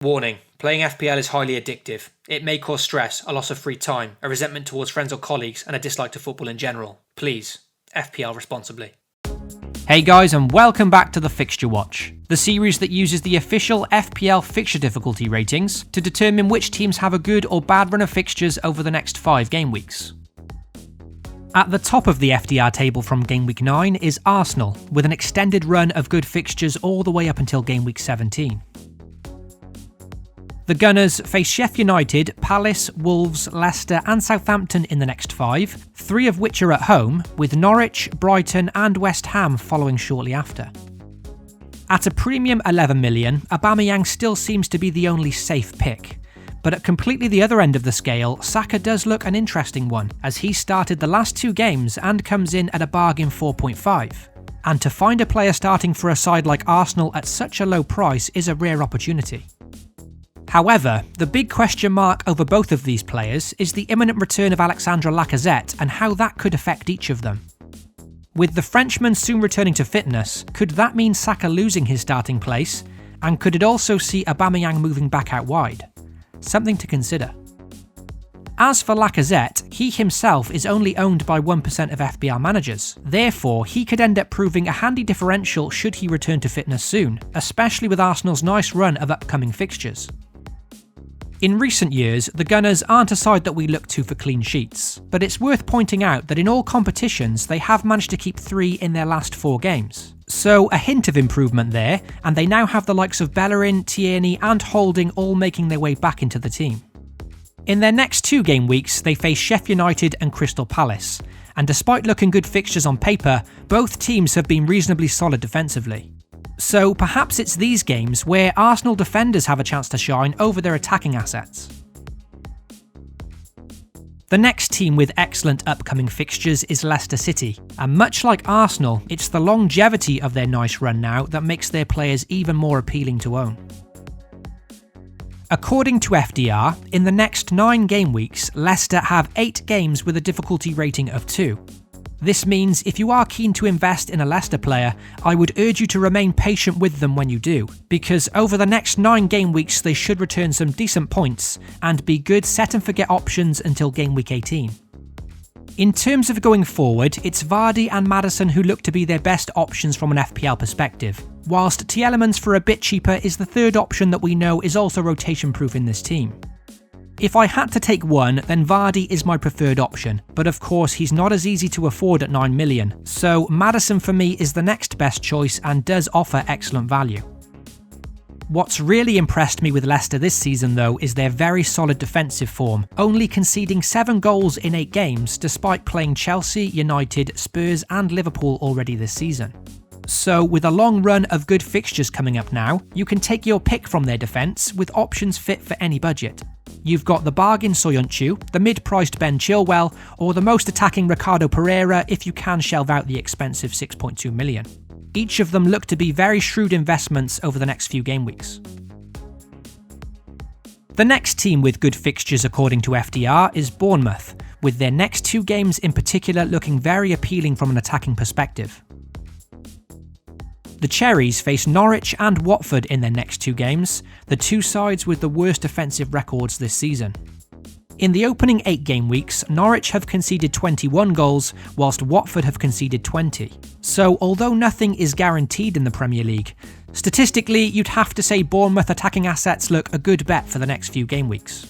Warning, playing FPL is highly addictive. It may cause stress, a loss of free time, a resentment towards friends or colleagues, and a dislike to football in general. Please, FPL responsibly. Hey guys, and welcome back to the Fixture Watch, the series that uses the official FPL fixture difficulty ratings to determine which teams have a good or bad run of fixtures over the next 5 game weeks. At the top of the FDR table from Game Week 9 is Arsenal, with an extended run of good fixtures all the way up until Game Week 17. The Gunners face Sheffield United, Palace, Wolves, Leicester and Southampton in the next 5, 3 of which are at home, with Norwich, Brighton and West Ham following shortly after. At a premium 11 million, Aubameyang still seems to be the only safe pick. But at completely the other end of the scale, Saka does look an interesting one, as he started the last 2 games and comes in at a bargain 4.5. And to find a player starting for a side like Arsenal at such a low price is a rare opportunity. However, the big question mark over both of these players is the imminent return of Alexandre Lacazette and how that could affect each of them. With the Frenchman soon returning to fitness, could that mean Saka losing his starting place? And could it also see Aubameyang moving back out wide? Something to consider. As for Lacazette, he himself is only owned by 1% of FPL managers. Therefore, he could end up proving a handy differential should he return to fitness soon, especially with Arsenal's nice run of upcoming fixtures. In recent years, the Gunners aren't a side that we look to for clean sheets, but it's worth pointing out that in all competitions they have managed to keep 3 in their last 4 games. So a hint of improvement there, and they now have the likes of Bellerin, Tierney and Holding all making their way back into the team. In their next 2 game weeks, they face Sheffield United and Crystal Palace, and despite looking good fixtures on paper, both teams have been reasonably solid defensively. So perhaps it's these games where Arsenal defenders have a chance to shine over their attacking assets. The next team with excellent upcoming fixtures is Leicester City, and much like Arsenal, it's the longevity of their nice run now that makes their players even more appealing to own. According to FDR, in the next 9 game weeks, Leicester have 8 games with a difficulty rating of 2. This means if you are keen to invest in a Leicester player, I would urge you to remain patient with them when you do, because over the next 9 game weeks they should return some decent points and be good set and forget options until game week 18. In terms of going forward, it's Vardy and Maddison who look to be their best options from an FPL perspective, whilst Tielemans for a bit cheaper is the third option that we know is also rotation proof in this team. If I had to take one, then Vardy is my preferred option, but of course he's not as easy to afford at 9 million, so Maddison for me is the next best choice and does offer excellent value. What's really impressed me with Leicester this season though is their very solid defensive form, only conceding 7 goals in 8 games despite playing Chelsea, United, Spurs and Liverpool already this season. So with a long run of good fixtures coming up now, you can take your pick from their defence with options fit for any budget. You've got the bargain Soyuncu, the mid-priced Ben Chilwell, or the most attacking Ricardo Pereira if you can shelve out the expensive 6.2 million. Each of them look to be very shrewd investments over the next few game weeks. The next team with good fixtures according to FDR is Bournemouth, with their next 2 games in particular looking very appealing from an attacking perspective. The Cherries face Norwich and Watford in their next 2 games, the 2 sides with the worst defensive records this season. In the opening 8 game weeks, Norwich have conceded 21 goals, whilst Watford have conceded 20. So although nothing is guaranteed in the Premier League, statistically you'd have to say Bournemouth attacking assets look a good bet for the next few game weeks.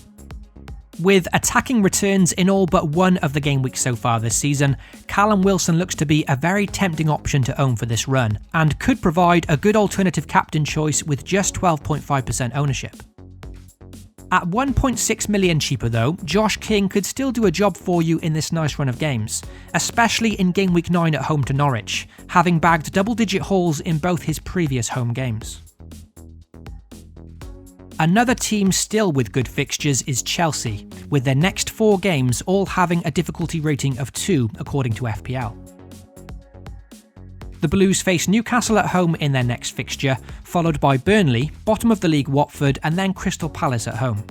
With attacking returns in all but 1 of the game weeks so far this season, Callum Wilson looks to be a very tempting option to own for this run, and could provide a good alternative captain choice with just 12.5% ownership. At 1.6 million cheaper though, Josh King could still do a job for you in this nice run of games, especially in Game Week 9 at home to Norwich, having bagged double-digit hauls in both his previous home games. Another team still with good fixtures is Chelsea, with their next 4 games all having a difficulty rating of 2 according to FPL. The Blues face Newcastle at home in their next fixture, followed by Burnley, bottom of the league Watford and then Crystal Palace at home.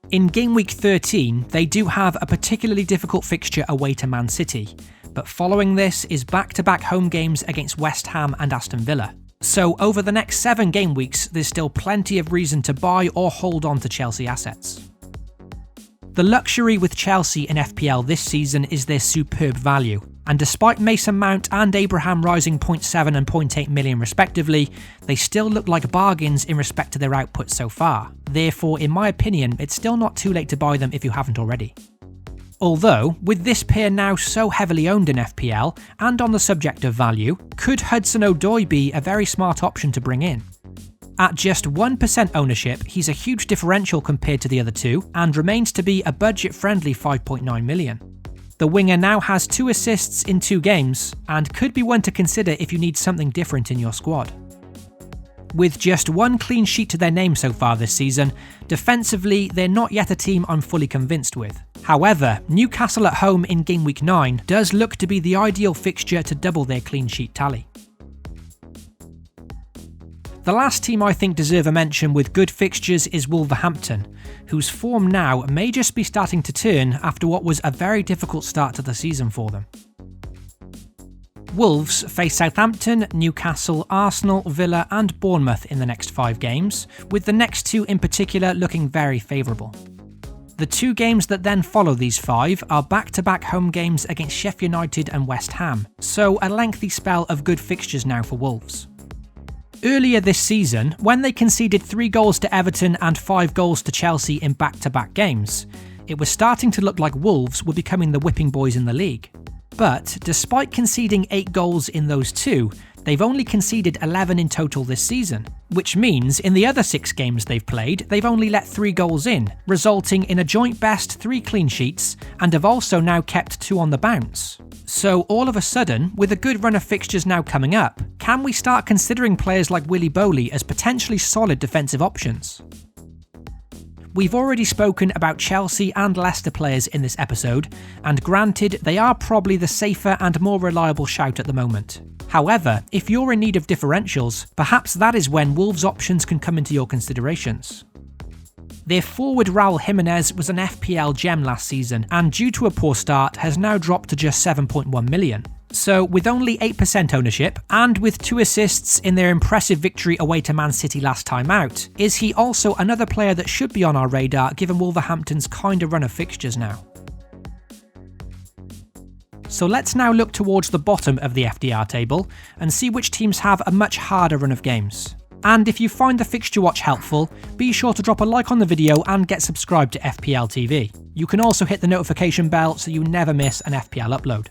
In Game Week 13, they do have a particularly difficult fixture away to Man City, but following this is back-to-back home games against West Ham and Aston Villa. So over the next 7 game weeks, there's still plenty of reason to buy or hold on to Chelsea assets. The luxury with Chelsea in FPL this season is their superb value, and despite Mason Mount and Abraham rising 0.7 and 0.8 million respectively, they still look like bargains in respect to their output so far. Therefore, in my opinion, it's still not too late to buy them if you haven't already. Although, with this pair now so heavily owned in FPL, and on the subject of value, could Hudson-Odoi be a very smart option to bring in? At just 1% ownership, he's a huge differential compared to the other two, and remains to be a budget-friendly 5.9 million. The winger now has 2 assists in 2 games, and could be one to consider if you need something different in your squad. With just 1 clean sheet to their name so far this season, defensively they're not yet a team I'm fully convinced with. However, Newcastle at home in Game Week 9 does look to be the ideal fixture to double their clean sheet tally. The last team I think deserve a mention with good fixtures is Wolverhampton, whose form now may just be starting to turn after what was a very difficult start to the season for them. Wolves face Southampton, Newcastle, Arsenal, Villa and Bournemouth in the next 5 games, with the next 2 in particular looking very favourable. The 2 games that then follow these 5 are back-to-back home games against Sheffield United and West Ham, so a lengthy spell of good fixtures now for Wolves. Earlier this season, when they conceded 3 goals to Everton and 5 goals to Chelsea in back-to-back games, it was starting to look like Wolves were becoming the whipping boys in the league. But despite conceding 8 goals in those 2, they've only conceded 11 in total this season, which means in the other 6 games they've played, they've only let 3 goals in, resulting in a joint best 3 clean sheets, and have also now kept 2 on the bounce. So all of a sudden, with a good run of fixtures now coming up, can we start considering players like Willy Bowley as potentially solid defensive options? We've already spoken about Chelsea and Leicester players in this episode, and granted, they are probably the safer and more reliable shout at the moment. However, if you're in need of differentials, perhaps that is when Wolves options can come into your considerations. Their forward Raul Jimenez was an FPL gem last season, and due to a poor start has now dropped to just 7.1 million. So with only 8% ownership, and with 2 assists in their impressive victory away to Man City last time out, is he also another player that should be on our radar given Wolverhampton's kind of run of fixtures now? So let's now look towards the bottom of the FDR table and see which teams have a much harder run of games. And if you find the Fixture Watch helpful, be sure to drop a like on the video and get subscribed to FPL TV. You can also hit the notification bell so you never miss an FPL upload.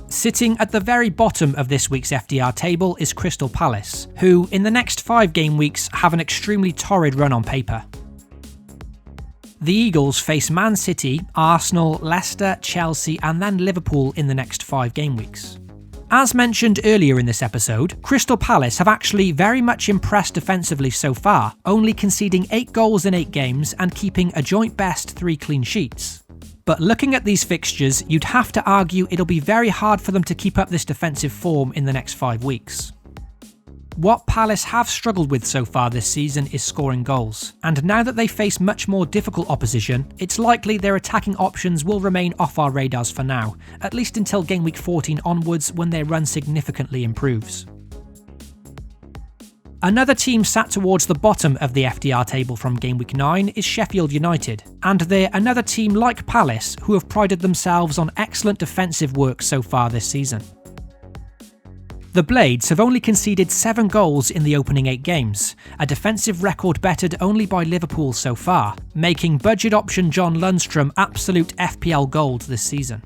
Sitting at the very bottom of this week's FDR table is Crystal Palace, who in the next 5 game weeks have an extremely torrid run on paper. The Eagles face Man City, Arsenal, Leicester, Chelsea and then Liverpool in the next 5 game weeks. As mentioned earlier in this episode, Crystal Palace have actually very much impressed defensively so far, only conceding 8 goals in 8 games and keeping a joint best 3 clean sheets. But looking at these fixtures, you'd have to argue it'll be very hard for them to keep up this defensive form in the next 5 weeks. What Palace have struggled with so far this season is scoring goals, and now that they face much more difficult opposition, it's likely their attacking options will remain off our radars for now, at least until Game Week 14 onwards when their run significantly improves. Another team sat towards the bottom of the FDR table from Game Week 9 is Sheffield United, and they're another team like Palace who have prided themselves on excellent defensive work so far this season. The Blades have only conceded 7 goals in the opening 8 games, a defensive record bettered only by Liverpool so far, making budget option John Lundstram absolute FPL gold this season.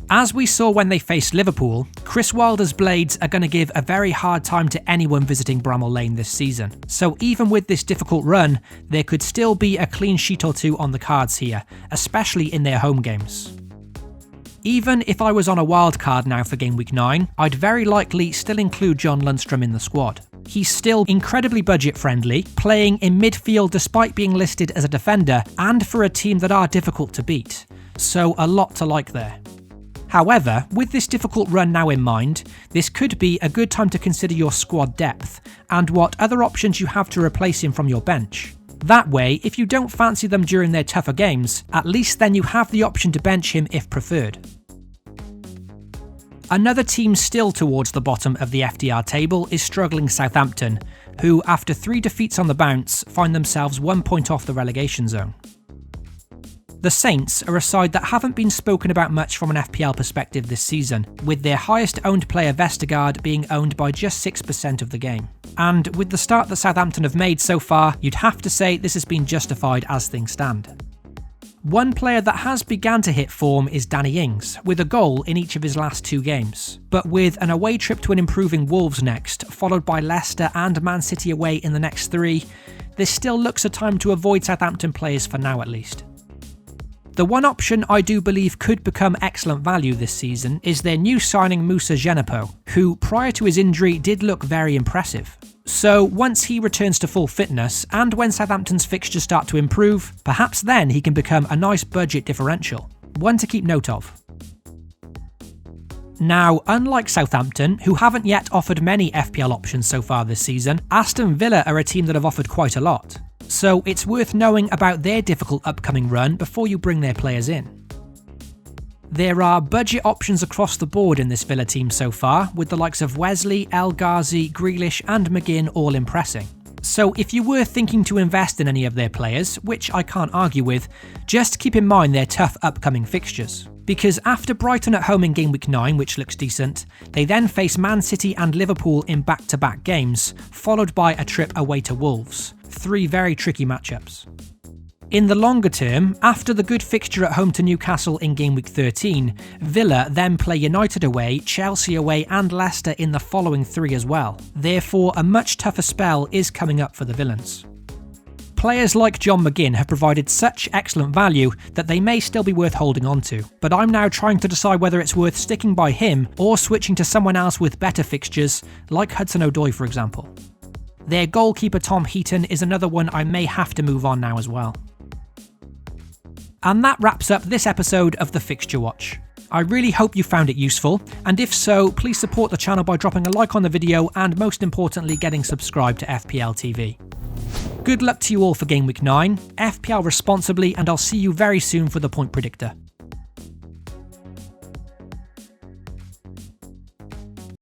As we saw when they faced Liverpool, Chris Wilder's Blades are going to give a very hard time to anyone visiting Bramall Lane this season, so even with this difficult run, there could still be a clean sheet or 2 on the cards here, especially in their home games. Even if I was on a wildcard now for Game Week 9, I'd very likely still include John Lundstram in the squad. He's still incredibly budget friendly, playing in midfield despite being listed as a defender, and for a team that are difficult to beat, so a lot to like there. However, with this difficult run now in mind, this could be a good time to consider your squad depth, and what other options you have to replace him from your bench. That way, if you don't fancy them during their tougher games, at least then you have the option to bench him if preferred. Another team still towards the bottom of the FDR table is struggling Southampton, who, after 3 defeats on the bounce, find themselves 1 point off the relegation zone. The Saints are a side that haven't been spoken about much from an FPL perspective this season, with their highest owned player Vestergaard being owned by just 6% of the game. And with the start that Southampton have made so far, you'd have to say this has been justified as things stand. One player that has begun to hit form is Danny Ings, with a goal in each of his last 2 games. But with an away trip to an improving Wolves next, followed by Leicester and Man City away in the next 3, this still looks a time to avoid Southampton players for now at least. The one option I do believe could become excellent value this season is their new signing Moussa Genepo, who prior to his injury did look very impressive. So once he returns to full fitness, and when Southampton's fixtures start to improve, perhaps then he can become a nice budget differential, one to keep note of. Now, unlike Southampton, who haven't yet offered many FPL options so far this season, Aston Villa are a team that have offered quite a lot. So it's worth knowing about their difficult upcoming run before you bring their players in. There are budget options across the board in this Villa team so far, with the likes of Wesley, El Ghazi, Grealish and McGinn all impressing. So if you were thinking to invest in any of their players, which I can't argue with, just keep in mind their tough upcoming fixtures. Because after Brighton at home in Gameweek 9, which looks decent, they then face Man City and Liverpool in back-to-back games, followed by a trip away to Wolves. 3 very tricky matchups. In the longer term, after the good fixture at home to Newcastle in Gameweek 13, Villa then play United away, Chelsea away and Leicester in the following 3 as well. Therefore, a much tougher spell is coming up for the Villains. Players like John McGinn have provided such excellent value that they may still be worth holding on to, but I'm now trying to decide whether it's worth sticking by him or switching to someone else with better fixtures, like Hudson-Odoi for example. Their goalkeeper Tom Heaton is another one I may have to move on now as well. And that wraps up this episode of the Fixture Watch. I really hope you found it useful, and if so, please support the channel by dropping a like on the video and most importantly getting subscribed to FPL TV. Good luck to you all for Game Week 9, FPL responsibly, and I'll see you very soon for the Point Predictor.